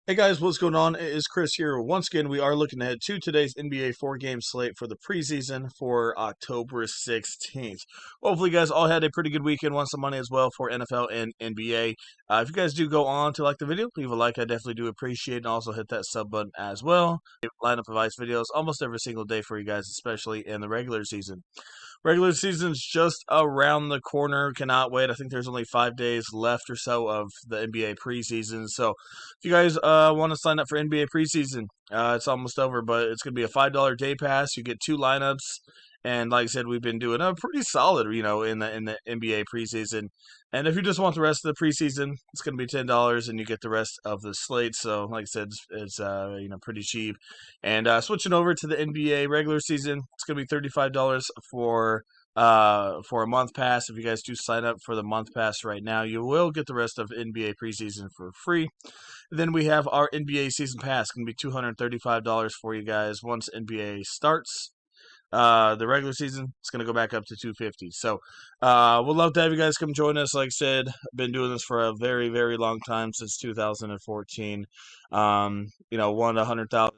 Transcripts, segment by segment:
Hey guys, what's going on? It is Chris here. Once again, we are looking ahead to today's NBA four-game slate for the preseason for October 16th. Hopefully, you guys all had a pretty good weekend, won some money as well for NFL and NBA. If you guys do go on to like the video, leave a like. I definitely do appreciate it. And also hit that sub button as well. Lineup of ice videos almost every single day for you guys, especially in the regular season. Regular season's just around the corner. Cannot wait. I think there's only 5 days left or so of the NBA preseason. So if you guys want to sign up for NBA preseason, it's almost over, but it's going to be a $5 day pass. You get two lineups. And like I said, we've been doing a pretty solid, in the NBA preseason. And if you just want the rest of the preseason, it's going to be $10, and you get the rest of the slate. So, like I said, it's pretty cheap. And switching over to the NBA regular season, it's going to be $35 for a month pass. If you guys do sign up for the month pass right now, you will get the rest of NBA preseason for free. Then we have our NBA season pass, going to be $235 for you guys once NBA starts. The regular season, it's going to go back up to 250. So, we'd love to have you guys come join us. Like I said, I've been doing this for a very, very long time, since 2014. Won 100,000,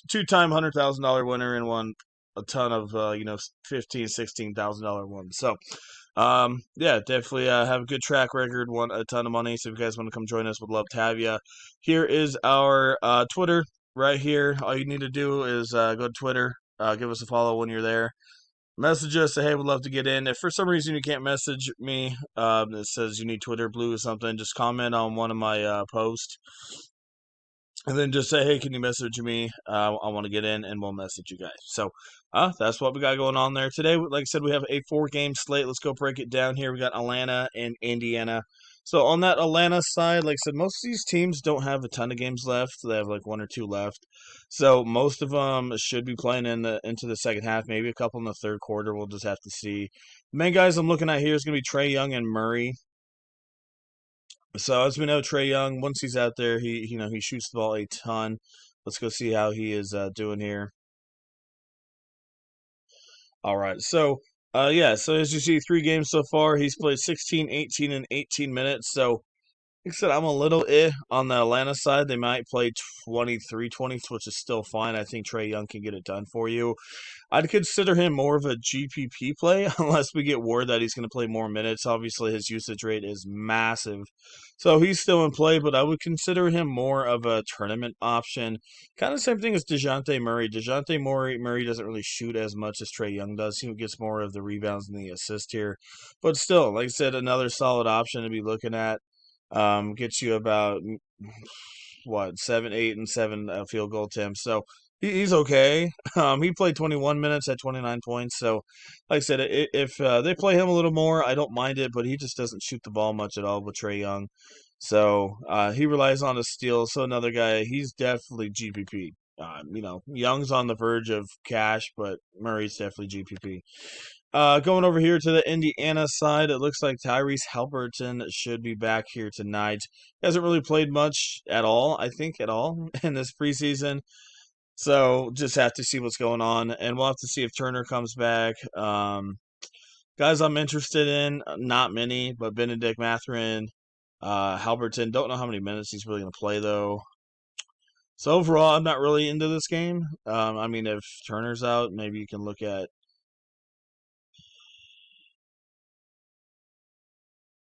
two-time $100,000 winner, and won a ton of $15,000, $16,000 ones. So, yeah, definitely have a good track record, won a ton of money. So if you guys want to come join us, we'd love to have you. Here is our Twitter right here. All you need to do is go to Twitter. Give us a follow when you're there. Message us, say, hey, we'd love to get in. If for some reason you can't message me, it says you need Twitter Blue or something, just comment on one of my posts. And then just say, hey, can you message me? I want to get in, and we'll message you guys. So that's what we got going on there today. Like I said, we have a four-game slate. Let's go break it down here. We got Atlanta and Indiana. So on that Atlanta side, like I said, most of these teams don't have a ton of games left. They have like one or two left. So most of them should be playing into the second half, maybe a couple in the third quarter. We'll just have to see. The main guys I'm looking at here is going to be Trae Young and Murray. So as we know, Trae Young, once he's out there, he shoots the ball a ton. Let's go see how he is doing here. All right, so yeah, so as you see, 3 games so far. He's played 16, 18, and 18 minutes. So like I said, I'm a little on the Atlanta side. They might play 23, 20, which is still fine. I think Trae Young can get it done for you. I'd consider him more of a GPP play unless we get word that he's going to play more minutes. Obviously, his usage rate is massive. So he's still in play, but I would consider him more of a tournament option. Kind of same thing as DeJounte Murray. Murray doesn't really shoot as much as Trae Young does. He gets more of the rebounds and the assist here. But still, like I said, another solid option to be looking at. Gets you about what 7, 8, and 7 field goal attempts. So he's okay. He played 21 minutes at 29 points. So, like I said, if they play him a little more, I don't mind it. But he just doesn't shoot the ball much at all with Trae Young. So he relies on his steals. So another guy, he's definitely GPP. Young's on the verge of cash, but Murray's definitely GPP. Going over here to the Indiana side, it looks like Tyrese Halliburton should be back here tonight. He hasn't really played much at all, I think, at all in this preseason. So just have to see what's going on, and we'll have to see if Turner comes back. Guys I'm interested in, not many, but Benedict Mathurin, Halliburton. Don't know how many minutes he's really going to play, though. So overall, I'm not really into this game. If Turner's out, maybe you can look at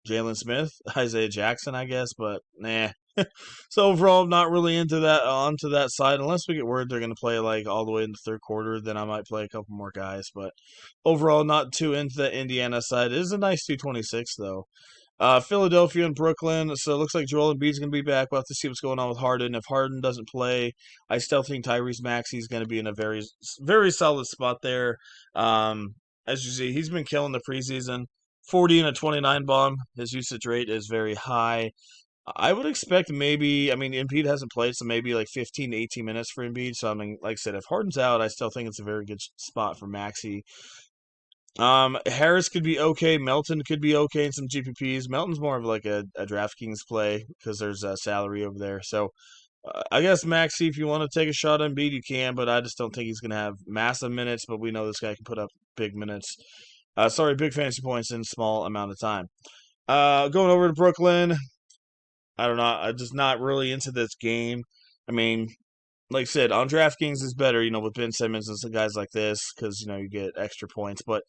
Jalen Smith, Isaiah Jackson, I guess, but nah. So overall, I'm not really into that onto that side unless we get word they're going to play like all the way in the third quarter. Then I might play a couple more guys, but overall, not too into the Indiana side. It is a nice 226 though. Philadelphia and Brooklyn. So it looks like Joel Embiid's going to be back. We'll have to see what's going on with Harden. If Harden doesn't play, I still think Tyrese Maxey's going to be in a very, very solid spot there. As you see, he's been killing the preseason. 40 and a 29 bomb. His usage rate is very high. I would expect Embiid hasn't played, so maybe like 15 to 18 minutes for Embiid. So, like I said, if Harden's out, I still think it's a very good spot for Maxey. Harris could be okay. Melton could be okay in some GPPs. Melton's more of like a DraftKings play because there's a salary over there. So, I guess Maxey, if you want to take a shot on Embiid, you can, but I just don't think he's going to have massive minutes. But we know this guy can put up big minutes. Big fantasy points in a small amount of time. Going over to Brooklyn. I don't know. I'm just not really into this game. I mean, like I said, on DraftKings is better, with Ben Simmons and some guys like this because, you get extra points. But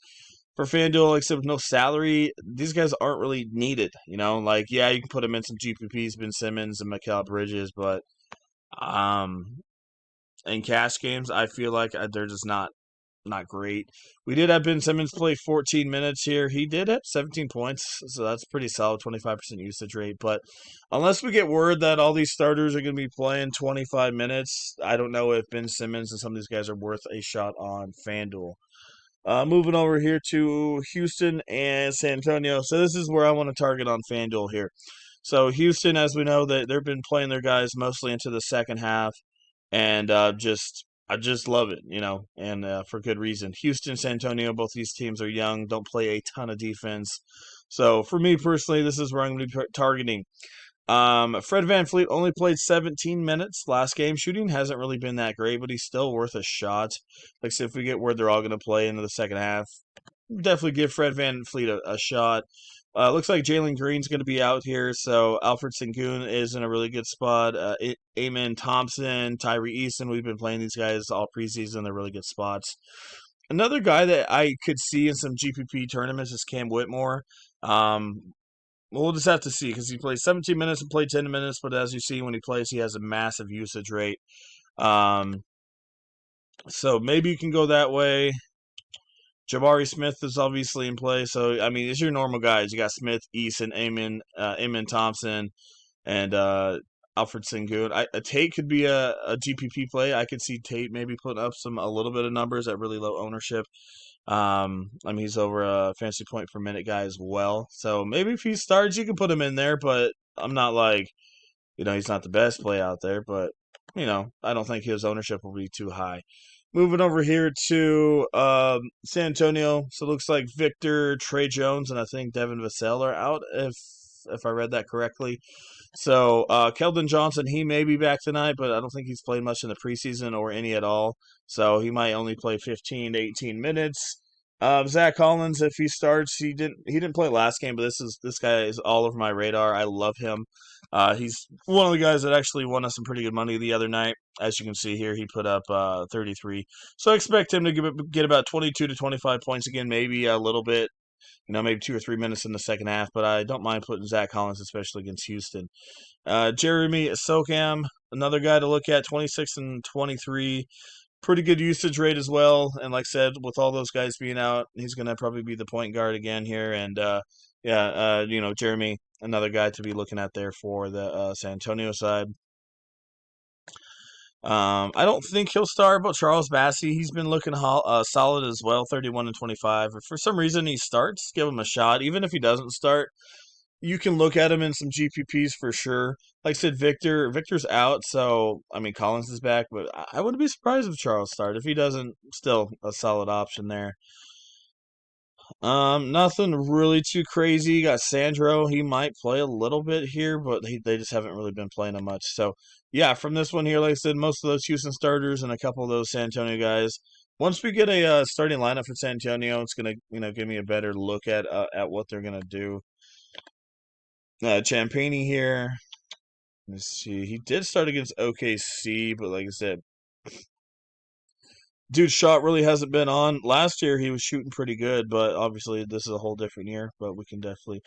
for FanDuel, like I said, with no salary, these guys aren't really needed. Like, yeah, you can put them in some GPPs, Ben Simmons and Mikal Bridges, but um, in cash games, I feel like they're just not great. We did have Ben Simmons play 14 minutes here. He did have 17 points, so that's pretty solid, 25% usage rate. But unless we get word that all these starters are going to be playing 25 minutes, I don't know if Ben Simmons and some of these guys are worth a shot on FanDuel. Moving over here to Houston and San Antonio. So this is where I want to target on FanDuel here. So Houston, as we know, they've been playing their guys mostly into the second half, and I just love it, and for good reason. Houston, San Antonio, both these teams are young, don't play a ton of defense. So for me personally, this is where I'm going to be targeting. Fred VanVleet only played 17 minutes last game. Shooting hasn't really been that great, but he's still worth a shot. Like I said, if we get word they're all going to play into the second half, definitely give Fred VanVleet a shot. Looks like Jalen Green's going to be out here, so Alfred Sengun is in a really good spot. Amen Thompson, Tyree Easton, we've been playing these guys all preseason. They're really good spots. Another guy that I could see in some GPP tournaments is Cam Whitmore. We'll just have to see because he plays 17 minutes and played 10 minutes, but as you see when he plays, he has a massive usage rate. So maybe you can go that way. Jabari Smith is obviously in play. So, I mean, it's your normal guys. You got Smith, Eason, Amon Thompson, and Alfred Sengun. Tate could be a GPP play. I could see Tate maybe putting up a little bit of numbers at really low ownership. I mean, he's over a fantasy point per minute guy as well. So maybe if he starts, you can put him in there, but I'm not like, he's not the best play out there, but, I don't think his ownership will be too high. Moving over here to San Antonio. So it looks like Victor, Trey Jones, and I think Devin Vassell are out, if I read that correctly. So Keldon Johnson, he may be back tonight, but I don't think he's played much in the preseason or any at all. So he might only play 15 to 18 minutes. Zach Collins, if he starts, he didn't play last game, but this guy is all over my radar. I love him. He's one of the guys that actually won us some pretty good money the other night. As you can see here, he put up 33. So I expect him to get about 22 to 25 points again, maybe a little bit, maybe 2 or 3 minutes in the second half. But I don't mind putting Zach Collins, especially against Houston. Jeremy Socam, another guy to look at, 26 and 23. Pretty good usage rate as well. And like I said, with all those guys being out, he's going to probably be the point guard again here. And Jeremy, another guy to be looking at there for the San Antonio side. I don't think he'll start, but Charles Bassey, he's been looking solid as well, 31 and 25. If for some reason he starts, give him a shot. Even if he doesn't start, you can look at him in some GPPs for sure. Like I said, Victor's out, so I mean Collins is back, but I wouldn't be surprised if Charles started. If he doesn't, still a solid option there. Nothing really too crazy. You got Sandro, he might play a little bit here, but they just haven't really been playing him much. So yeah, from this one here, like I said, most of those Houston starters and a couple of those San Antonio guys. Once we get a starting lineup for San Antonio, it's gonna give me a better look at what they're gonna do. Champagny here. Let's see. He did start against OKC, but like I said, dude's shot really hasn't been on. Last year he was shooting pretty good, but obviously this is a whole different year. But we can definitely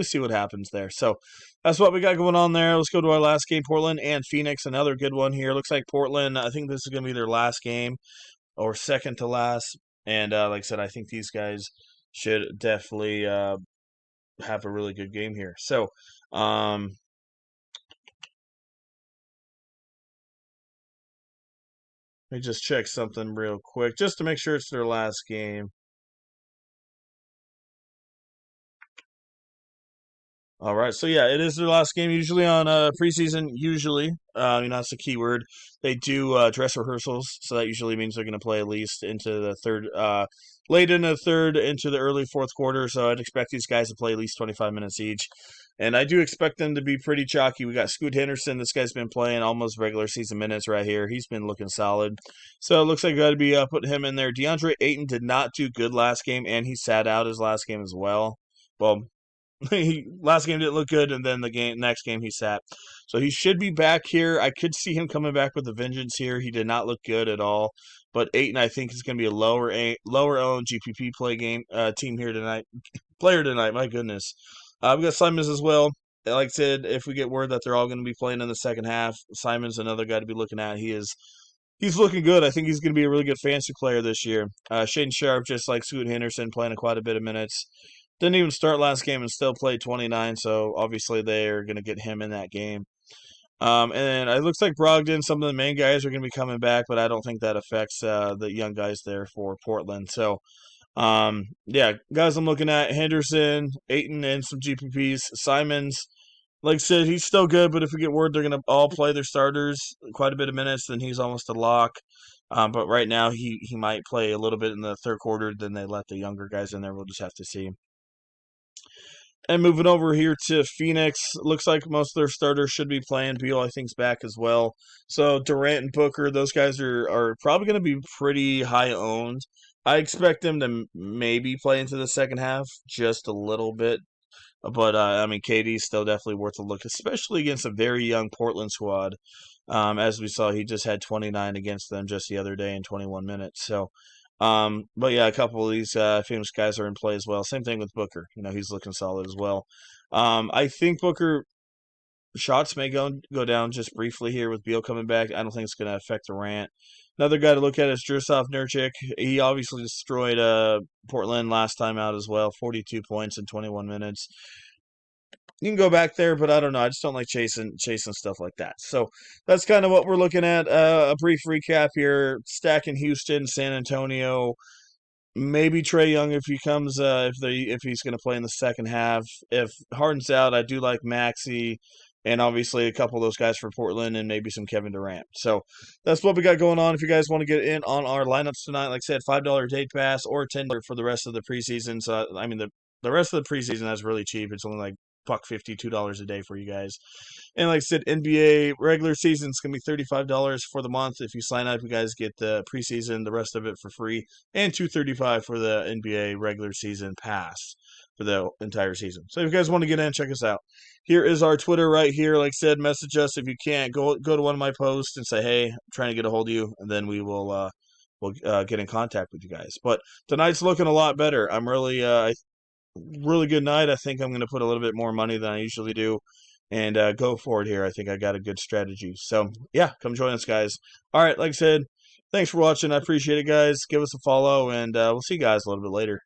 see what happens there. So that's what we got going on there. Let's go to our last game, Portland and Phoenix. Another good one here. Looks like Portland. I think this is gonna be their last game, or second to last. And like I said, I think these guys should definitely have a really good game here. So. Let me just check something real quick, just to make sure it's their last game. All right, so yeah, it is their last game. Usually on preseason, that's a keyword. They do dress rehearsals, so that usually means they're going to play at least into the third, late in the third, into the early fourth quarter. So I'd expect these guys to play at least 25 minutes each, and I do expect them to be pretty chalky. We got Scoot Henderson. This guy's been playing almost regular season minutes right here. He's been looking solid, so it looks like I got to be putting him in there. DeAndre Ayton did not do good last game, and he sat out his last game as well. Well, Last game didn't look good, and then the next game he sat. So he should be back here. I could see him coming back with a vengeance here. He did not look good at all. But Aiton, I think, is going to be a lower owned GPP team here tonight. Player tonight, my goodness. We've got Simons as well. Like I said, if we get word that they're all going to be playing in the second half, Simon's another guy to be looking at. He's looking good. I think he's going to be a really good fantasy player this year. Shaden Sharp, just like Scoot Henderson, playing quite a bit of minutes. Didn't even start last game and still played 29, so obviously they're going to get him in that game. And it looks like Brogdon, some of the main guys are going to be coming back, but I don't think that affects the young guys there for Portland. So, yeah, guys I'm looking at, Henderson, Aiton, and some GPPs. Simons, like I said, he's still good, but if we get word they're going to all play their starters quite a bit of minutes, then he's almost a lock. But right now, he might play a little bit in the third quarter, then they let the younger guys in there. We'll just have to see. And moving over here to Phoenix, looks like most of their starters should be playing. Beal, I think, is back as well. So Durant and Booker, those guys are probably going to be pretty high owned. I expect them to maybe play into the second half just a little bit. But, I mean, KD's still definitely worth a look, especially against a very young Portland squad. As we saw, he just had 29 against them just the other day in 21 minutes. So, but yeah, a couple of these famous guys are in play as well. Same thing with Booker. He's looking solid as well. I think Booker shots may go down just briefly here with Beal coming back. I don't think it's going to affect Durant. Another guy to look at is Jurasov Nurkic. He obviously destroyed Portland last time out as well, 42 points in 21 minutes. You can go back there, but I don't know. I just don't like chasing stuff like that. So that's kind of what we're looking at. A brief recap here: stacking Houston, San Antonio, maybe Trae Young if he comes if he's going to play in the second half. If Harden's out, I do like Maxey, and obviously a couple of those guys for Portland, and maybe some Kevin Durant. So that's what we got going on. If you guys want to get in on our lineups tonight, like I said, $5 day pass or $10 for the rest of the preseason. So I mean the rest of the preseason that's really cheap. It's only like $1.50, $2 a day for you guys. And like I said, NBA regular season is going to be $35 for the month. If you sign up, you guys get the preseason, the rest of it for free, and $235 for the NBA regular season pass for the entire season. So if you guys want to get in, check us out. Here is our Twitter right here. Like I said, message us if you can't. Go to one of my posts and say, hey, I'm trying to get a hold of you, and then we'll get in contact with you guys. But tonight's looking a lot better. I'm really good night. I think I'm going to put a little bit more money than I usually do and go for it here. I think I got a good strategy. So, yeah, come join us, guys. All right, like I said, thanks for watching. I appreciate it, guys. Give us a follow, and we'll see you guys a little bit later.